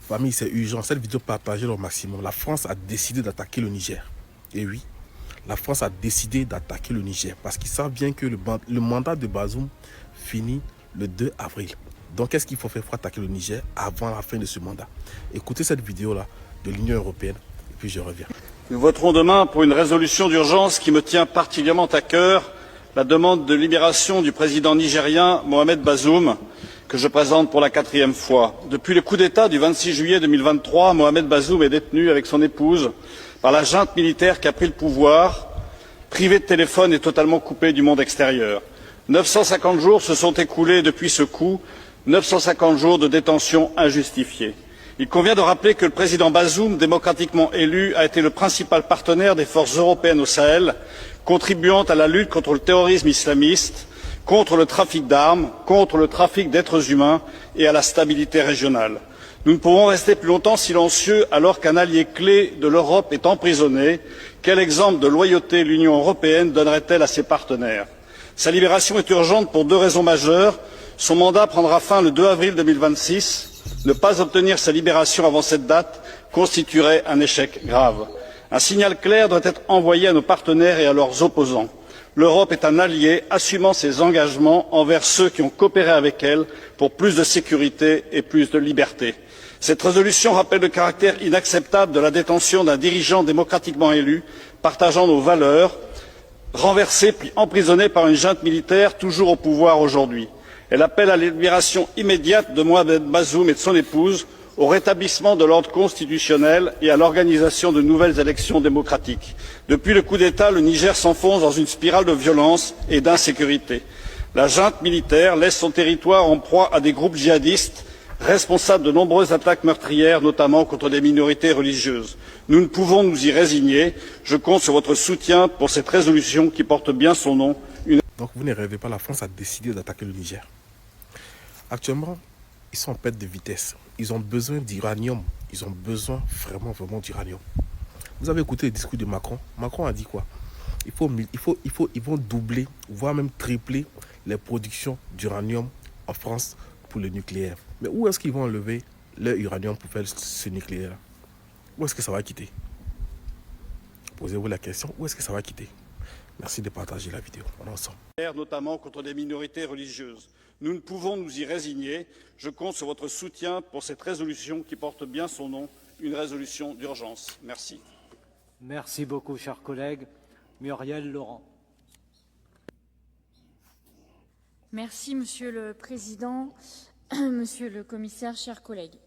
Famille, c'est urgent. Cette vidéo partagée au maximum. La France a décidé d'attaquer le Niger. Et oui, la France a décidé d'attaquer le Niger parce qu'ils savent bien que le mandat de Bazoum finit le 2 avril. Donc, qu'est-ce qu'il faut faire pour attaquer le Niger avant la fin de ce mandat? Écoutez cette vidéo-là de l'Union européenne et puis je reviens. Nous voterons demain pour une résolution d'urgence qui me tient particulièrement à cœur, la demande de libération du président nigérien Mohamed Bazoum, que je présente pour la 4e fois. Depuis le coup d'État du 26 juillet 2023, Mohamed Bazoum est détenu avec son épouse par la junte militaire qui a pris le pouvoir, privé de téléphone et totalement coupé du monde extérieur. 950 jours se sont écoulés depuis ce coup, 950 jours de détention injustifiée. Il convient de rappeler que le président Bazoum, démocratiquement élu, a été le principal partenaire des forces européennes au Sahel, contribuant à la lutte contre le terrorisme islamiste, contre le trafic d'armes, contre le trafic d'êtres humains et à la stabilité régionale. Nous ne pouvons rester plus longtemps silencieux alors qu'un allié clé de l'Europe est emprisonné. Quel exemple de loyauté l'Union européenne donnerait-elle à ses partenaires? Sa libération est urgente pour 2 raisons majeures. Son mandat prendra fin le 2 avril 2026. Ne pas obtenir sa libération avant cette date constituerait un échec grave. Un signal clair doit être envoyé à nos partenaires et à leurs opposants. L'Europe est un allié assumant ses engagements envers ceux qui ont coopéré avec elle pour plus de sécurité et plus de liberté. Cette résolution rappelle le caractère inacceptable de la détention d'un dirigeant démocratiquement élu, partageant nos valeurs, renversé puis emprisonné par une junte militaire toujours au pouvoir aujourd'hui. Elle appelle à la libération immédiate de Mohamed Bazoum et de son épouse, au rétablissement de l'ordre constitutionnel et à l'organisation de nouvelles élections démocratiques. Depuis le coup d'État, le Niger s'enfonce dans une spirale de violence et d'insécurité. La junte militaire laisse son territoire en proie à des groupes djihadistes responsables de nombreuses attaques meurtrières, notamment contre des minorités religieuses. Nous ne pouvons nous y résigner. Je compte sur votre soutien pour cette résolution qui porte bien son nom. Donc vous ne rêvez pas, la France a décidé d'attaquer le Niger. Actuellement, ils sont en perte de vitesse. Ils ont besoin d'uranium. Ils ont besoin vraiment d'uranium. Vous avez écouté le discours de Macron. Macron a dit quoi? Ils vont doubler, voire même tripler les productions d'uranium en France pour le nucléaire. Mais où est-ce qu'ils vont enlever leur uranium pour faire ce nucléaire? Où est-ce que ça va quitter? Posez-vous la question, où est-ce que ça va quitter? Merci de partager la vidéo. On est ensemble. Notamment contre des minorités religieuses. Nous ne pouvons nous y résigner. Je compte sur votre soutien pour cette résolution qui porte bien son nom, une résolution d'urgence. Merci. Merci beaucoup, cher collègue. Muriel Laurent. Merci, Monsieur le Président, Monsieur le Commissaire, chers collègues.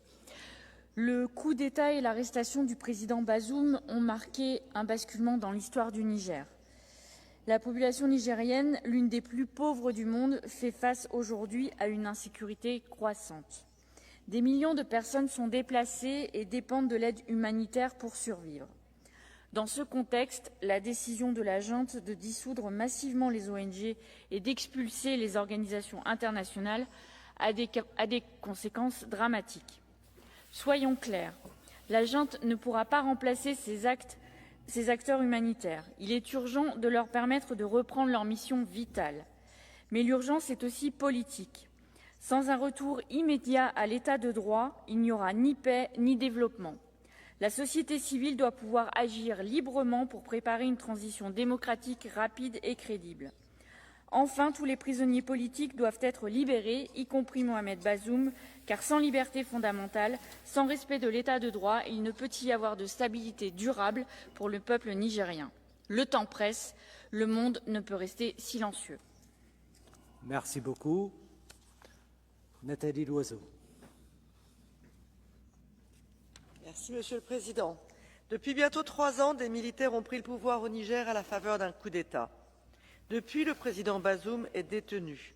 Le coup d'État et l'arrestation du président Bazoum ont marqué un basculement dans l'histoire du Niger. La population nigérienne, l'une des plus pauvres du monde, fait face aujourd'hui à une insécurité croissante. Des millions de personnes sont déplacées et dépendent de l'aide humanitaire pour survivre. Dans ce contexte, la décision de la junte de dissoudre massivement les ONG et d'expulser les organisations internationales a des conséquences dramatiques. Soyons clairs, la junte ne pourra pas remplacer ces acteurs humanitaires. Il est urgent de leur permettre de reprendre leur mission vitale. Mais l'urgence est aussi politique. Sans un retour immédiat à l'état de droit, il n'y aura ni paix ni développement. La société civile doit pouvoir agir librement pour préparer une transition démocratique rapide et crédible. Enfin, tous les prisonniers politiques doivent être libérés, y compris Mohamed Bazoum, car sans liberté fondamentale, sans respect de l'état de droit, il ne peut y avoir de stabilité durable pour le peuple nigérien. Le temps presse, le monde ne peut rester silencieux. Merci beaucoup. Nathalie Loiseau. Merci, Monsieur le Président. Depuis bientôt 3 ans, des militaires ont pris le pouvoir au Niger à la faveur d'un coup d'État. Depuis, le président Bazoum est détenu.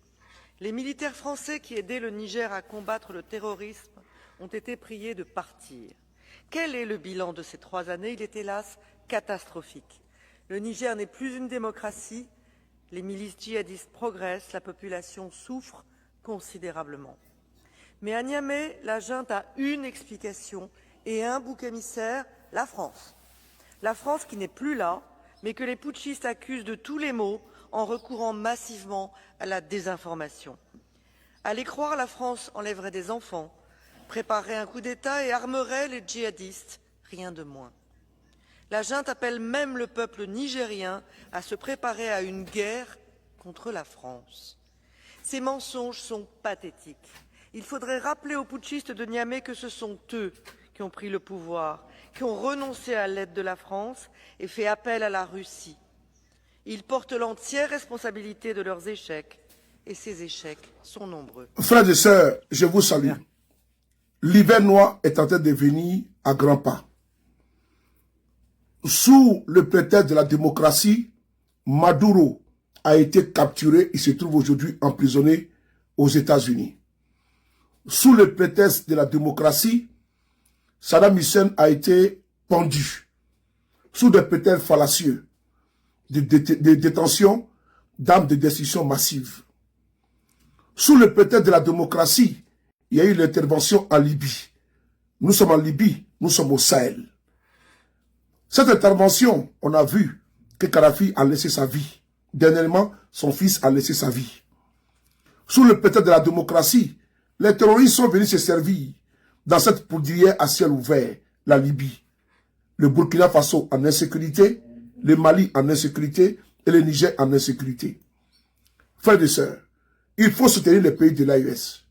Les militaires français qui aidaient le Niger à combattre le terrorisme ont été priés de partir. Quel est le bilan de ces 3 années? Il est hélas catastrophique. Le Niger n'est plus une démocratie, les milices djihadistes progressent, la population souffre considérablement. Mais à Niamey, la junte a une explication et un bouc émissaire, la France. La France qui n'est plus là, mais que les putschistes accusent de tous les maux en recourant massivement à la désinformation. À les croire, la France enlèverait des enfants, préparerait un coup d'État et armerait les djihadistes, rien de moins. La junte appelle même le peuple nigérien à se préparer à une guerre contre la France. Ces mensonges sont pathétiques. Il faudrait rappeler aux putschistes de Niamey que ce sont eux qui ont pris le pouvoir, qui ont renoncé à l'aide de la France et fait appel à la Russie. Ils portent l'entière responsabilité de leurs échecs, et ces échecs sont nombreux. Frères et sœurs, je vous salue. L'hiver noir est en train de venir à grands pas. Sous le prétexte de la démocratie, Maduro a été capturé. Il se trouve aujourd'hui emprisonné aux États-Unis. Sous le prétexte de la démocratie, Saddam Hussein a été pendu. Sous des prétextes fallacieux de détention d'armes de destruction massive. Sous le prétexte de la démocratie, il y a eu l'intervention en Libye. Nous sommes en Libye, nous sommes au Sahel. Cette intervention, on a vu que Kadhafi a laissé sa vie. Dernièrement, son fils a laissé sa vie. Sous le prétexte de la démocratie, les terroristes sont venus se servir dans cette poudrière à ciel ouvert, la Libye. Le Burkina Faso en insécurité, le Mali en insécurité et le Niger en insécurité. Frères et sœurs, il faut soutenir les pays de l'AES.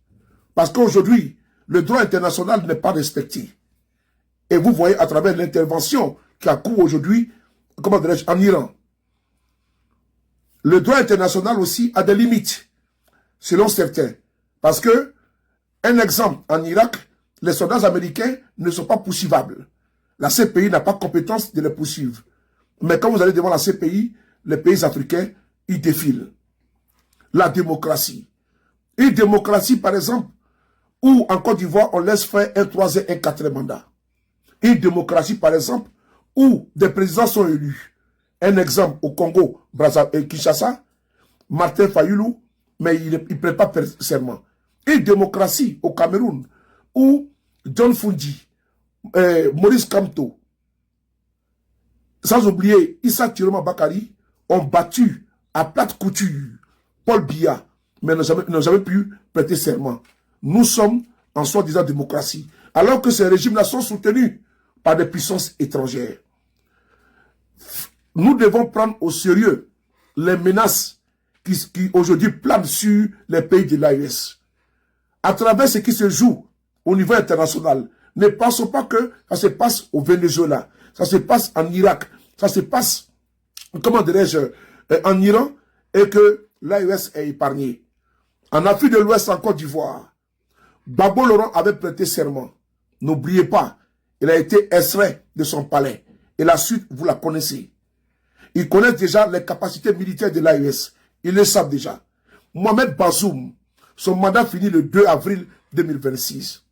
Parce qu'aujourd'hui, le droit international n'est pas respecté. Et vous voyez à travers l'intervention qui a cours aujourd'hui, comment dirais-je, en Iran. Le droit international aussi a des limites, selon certains. Parce que, un exemple, en Irak, les soldats américains ne sont pas poursuivables. La CPI n'a pas compétence de les poursuivre. Mais quand vous allez devant la CPI, les pays africains, ils défilent. La démocratie. Une démocratie, par exemple, où en Côte d'Ivoire, on laisse faire un 3e et un 4e mandat. Une démocratie, par exemple, où des présidents sont élus. Un exemple au Congo, Brazzaville et Kinshasa, Martin Fayoulou, mais il ne prête pas serment. Une démocratie au Cameroun, où John Fundi, Maurice Kamto, sans oublier Issa Tiroma Bakari, ont battu à plate couture Paul Biya, mais n'ont jamais pu prêter serment. Nous sommes en soi-disant démocratie, alors que ces régimes-là sont soutenus par des puissances étrangères. Nous devons prendre au sérieux les menaces qui aujourd'hui planent sur les pays de l'AES. À travers ce qui se joue au niveau international, ne pensons pas que ça se passe au Venezuela, ça se passe en Irak, ça se passe, comment dirais-je, en Iran, et que l'AES est épargné. En Afrique de l'Ouest, en Côte d'Ivoire, Gbagbo Laurent avait prêté serment. N'oubliez pas, il a été extrait de son palais. Et la suite, vous la connaissez. Ils connaissent déjà les capacités militaires de l'AES. Ils le savent déjà. Mohamed Bazoum, son mandat finit le 2 avril 2026.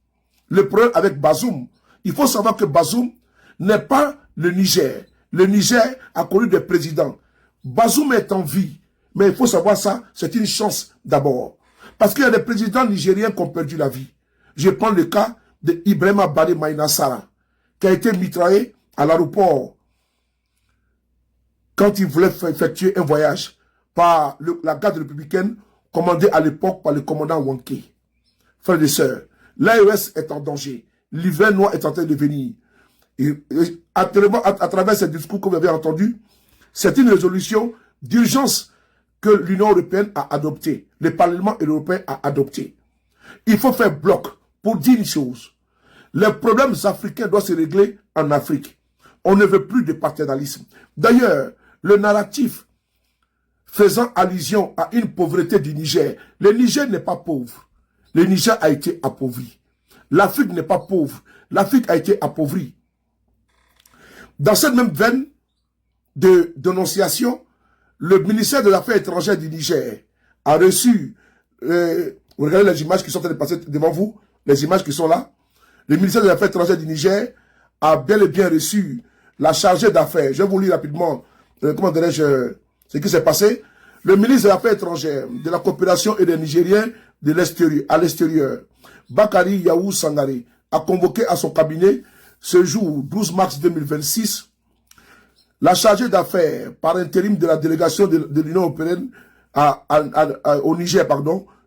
Le problème avec Bazoum, il faut savoir que Bazoum n'est pas le Niger. Le Niger a connu des présidents. Bazoum est en vie. Mais il faut savoir ça, c'est une chance d'abord. Parce qu'il y a des présidents nigériens qui ont perdu la vie. Je prends le cas de Ibrahima Bade Maïna Sara, qui a été mitraillé à l'aéroport quand il voulait effectuer un voyage par la garde républicaine commandée à l'époque par le commandant Wanké. Frères et sœurs, l'AES est en danger. L'hiver noir est en train de venir. Et à travers ce discours que vous avez entendu, c'est une résolution d'urgence que l'Union européenne a adoptée, le Parlement européen a adopté. Il faut faire bloc pour dire une chose. Les problèmes africains doivent se régler en Afrique. On ne veut plus de paternalisme. D'ailleurs, le narratif faisant allusion à une pauvreté du Niger, le Niger n'est pas pauvre. Le Niger a été appauvri. L'Afrique n'est pas pauvre. L'Afrique a été appauvrie. Dans cette même veine de dénonciation, le ministère des Affaires étrangères du Niger a reçu, vous regardez les images qui sont en train de passer devant vous, les images qui sont là. Le ministère des Affaires étrangères du Niger a bel et bien reçu la chargée d'affaires. Je vais vous lire rapidement, comment dirais-je, ce qui s'est passé. Le ministre des Affaires étrangères, de la coopération et des Nigériens de l'extérieur, à l'extérieur, Bakari Yaou Sangare, a convoqué à son cabinet ce jour, 12 mars 2026, la chargée d'affaires par intérim de la délégation de l'Union européenne au Niger,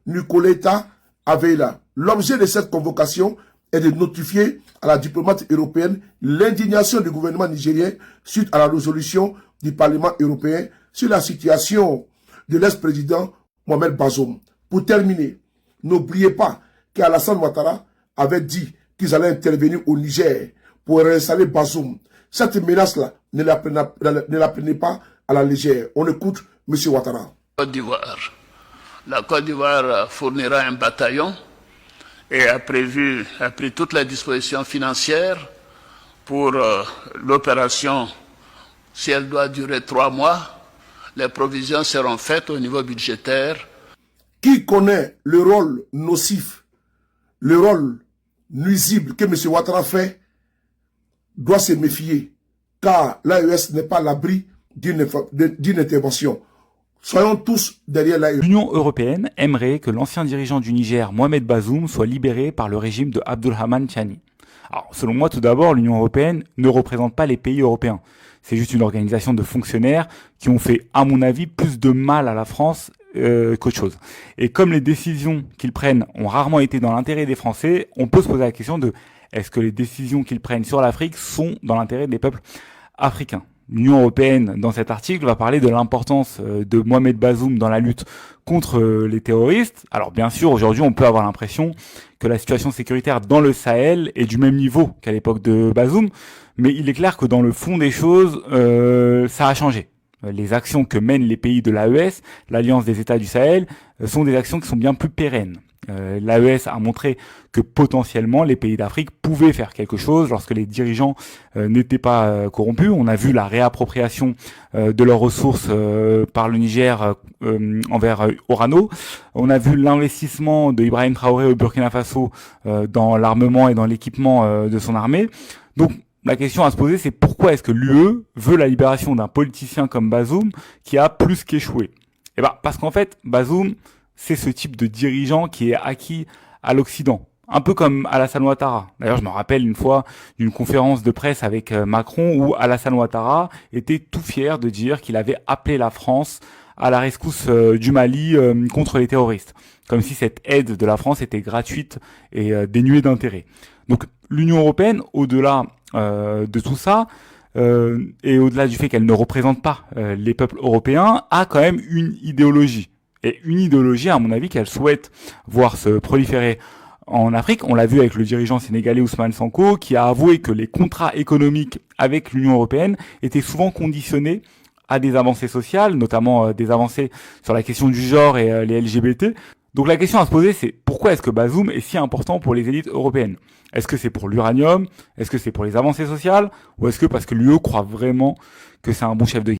Nicoletta Aveila. L'objet de cette convocation est de notifier à la diplomate européenne l'indignation du gouvernement nigérien suite à la résolution du Parlement européen sur la situation de l'ex-président Mohamed Bazoum. Pour terminer, n'oubliez pas qu'Alassane Ouattara avait dit qu'ils allaient intervenir au Niger pour réinstaller Bazoum. Cette menace-là, ne la prenez pas à la légère. On écoute M. Ouattara. Côte d'Ivoire. La Côte d'Ivoire fournira un bataillon et a pris toutes les dispositions financières pour l'opération. Si elle doit durer 3 mois, les provisions seront faites au niveau budgétaire. Qui connaît le rôle nocif, le rôle nuisible que M. Ouattara fait, doit se méfier, car l'AES n'est pas à l'abri d'une intervention. Soyons tous derrière l'AES. L'Union européenne aimerait que l'ancien dirigeant du Niger, Mohamed Bazoum, soit libéré par le régime de Abdulrahman Chani. Alors, selon moi, tout d'abord, l'Union européenne ne représente pas les pays européens. C'est juste une organisation de fonctionnaires qui ont fait, à mon avis, plus de mal à la France qu'autre chose. Et comme les décisions qu'ils prennent ont rarement été dans l'intérêt des Français, on peut se poser la question de est-ce que les décisions qu'ils prennent sur l'Afrique sont dans l'intérêt des peuples africains. L'Union européenne, dans cet article, va parler de l'importance de Mohamed Bazoum dans la lutte contre les terroristes. Alors bien sûr, aujourd'hui, on peut avoir l'impression que la situation sécuritaire dans le Sahel est du même niveau qu'à l'époque de Bazoum, mais il est clair que dans le fond des choses, ça a changé. Les actions que mènent les pays de l'AES, l'Alliance des États du Sahel, sont des actions qui sont bien plus pérennes. L'AES a montré que potentiellement les pays d'Afrique pouvaient faire quelque chose lorsque les dirigeants n'étaient pas corrompus. On a vu la réappropriation de leurs ressources par le Niger envers Orano. On a vu l'investissement de Ibrahim Traoré au Burkina Faso dans l'armement et dans l'équipement de son armée. Donc la question à se poser, c'est pourquoi est-ce que l'UE veut la libération d'un politicien comme Bazoum qui a plus qu'échoué? Eh ben, parce qu'en fait, Bazoum, c'est ce type de dirigeant qui est acquis à l'Occident. Un peu comme Alassane Ouattara. D'ailleurs, je me rappelle une fois d'une conférence de presse avec Macron où Alassane Ouattara était tout fier de dire qu'il avait appelé la France à la rescousse du Mali contre les terroristes. Comme si cette aide de la France était gratuite et dénuée d'intérêt. Donc, l'Union européenne, au-delà de tout ça, et au-delà du fait qu'elle ne représente pas les peuples européens, a quand même une idéologie. Et une idéologie, à mon avis, qu'elle souhaite voir se proliférer en Afrique. On l'a vu avec le dirigeant sénégalais Ousmane Sonko, qui a avoué que les contrats économiques avec l'Union européenne étaient souvent conditionnés à des avancées sociales, notamment des avancées sur la question du genre et les LGBT. Donc la question à se poser, c'est pourquoi est-ce que Bazoum est si important pour les élites européennes? Est-ce que c'est pour l'uranium? Est-ce que c'est pour les avancées sociales? Ou est-ce que parce que l'UE croit vraiment que c'est un bon chef de guerre?